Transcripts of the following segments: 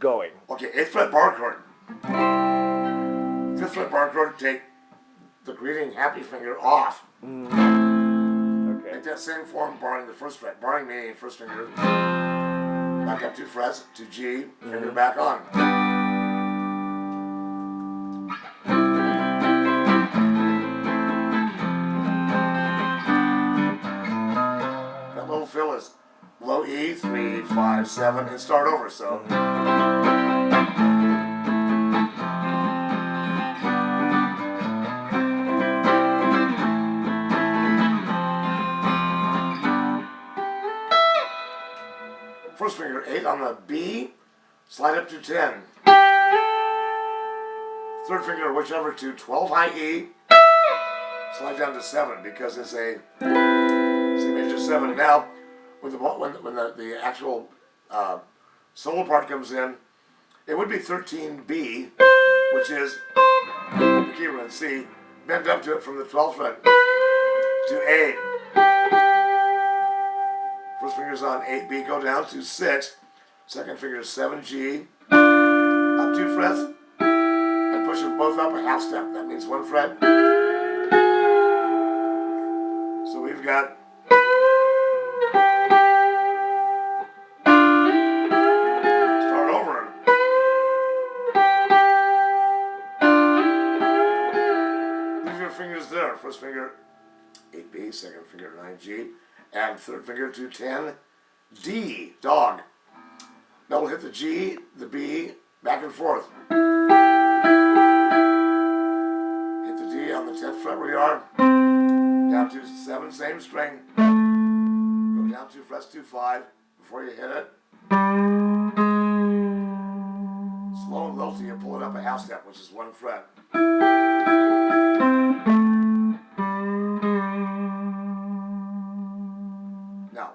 going. Okay, 8th fret bar chord. 5th fret bar chord, take the greeting happy finger off. Okay. Make that same form, barring the 1st fret. Barring meaning 1st finger. Back up 2 frets to G, finger back on. That little fill is low E, 3, 5, 7, and start over. So. First finger 8 on the B, slide up to 10. 3rd finger, whichever to 12 high E, slide down to 7 because it's a C major 7. Now, when the actual solo part comes in, it would be 13B, which is the key run C, bend up to it from the 12th fret to 8. First finger's on 8B, go down to 6. 2nd finger is 7G, up 2 frets, and push them both up a half step. That means 1 fret. So we've got start over. Leave your fingers there. First finger 8B, 2nd finger 9G, and 3rd finger to 10D, dog. Now we'll hit the G, the B, back and forth. Hit the D on the 10th fret where you are. Down to 7, same string. Go down 2 frets to 5 before you hit it. Slow and low till you pull it up a half step, which is 1 fret. Now,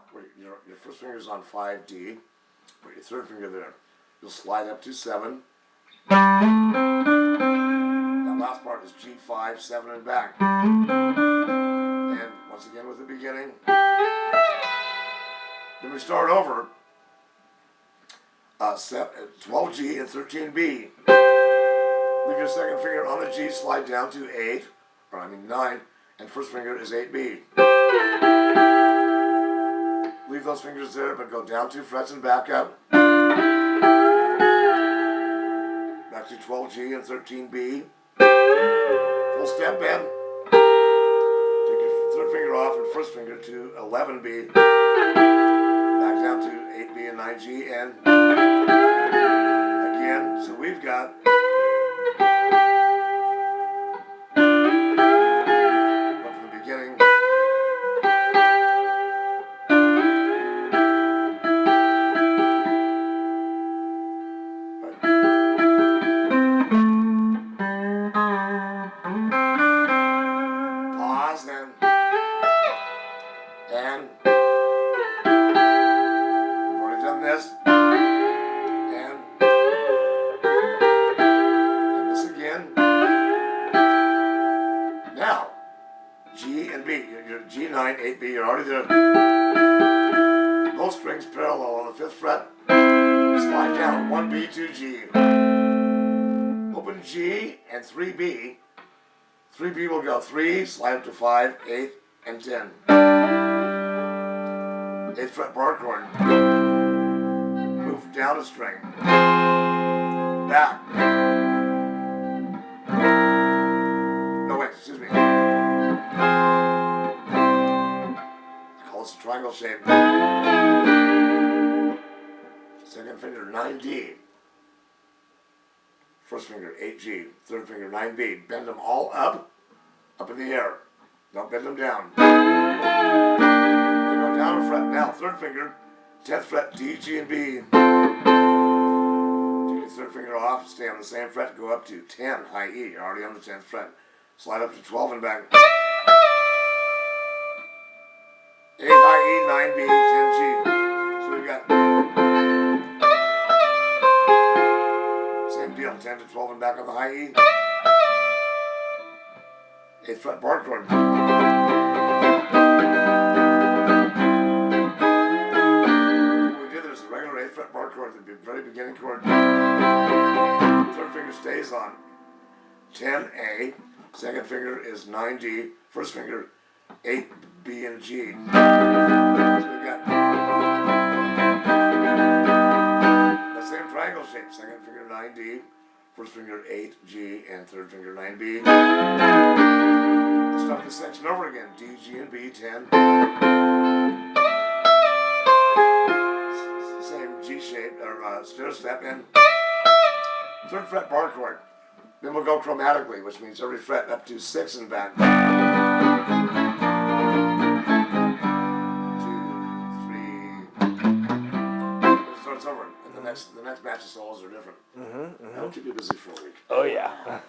your first finger is on 5D. Put your 3rd finger there. You'll slide up to 7. That last part is G5, 7 and back. And once again with the beginning. Then we start over. 12G and 13B. Leave your 2nd finger on the G, slide down to 9, and 1st finger is 8B. Leave those fingers there, but go down 2 frets and back up. Back to 12G and 13B. Full step bend. Take your 3rd finger off and 1st finger to 11B. Back down to 8B and 9G, and again. So we've got go from the beginning. And we've already done this, and this again. Now, G and B, your G9, 8B, you're already there. Both strings parallel on the 5th fret. Slide down 1B, 2G. Open G and 3B. 3B will go 3, slide up to 5, 8, and 10. 8th fret bar chord. Move down a string. Back. No, wait, excuse me. Call this a triangle shape. 2nd finger 9D. 1st finger 8G. 3rd finger 9B. Bend them all up in the air. Don't bend them down. Down a fret. Now, 3rd finger, 10th fret, D, G, and B. Take your 3rd finger off, stay on the same fret, go up to 10, high E. You're already on the 10th fret. Slide up to 12 and back. 8, high E, 9B, 10G. So we've got same deal, 10 to 12 and back on the high E. 8th fret bar chord. chord, the very beginning chord. Third finger stays on 10A. Second finger is 9D. First finger 8B and G. So we've got the same triangle shape. Second finger 9D. First finger 8G and third finger 9B. Start the section over again. D, G, and B, 10. Same G shape or stair step in. Third fret bar chord. Then we'll go chromatically, which means every fret up to 6 and back. 2, 3. It starts over, and the next batch of solos are different. That'll keep you busy for a week. Oh yeah.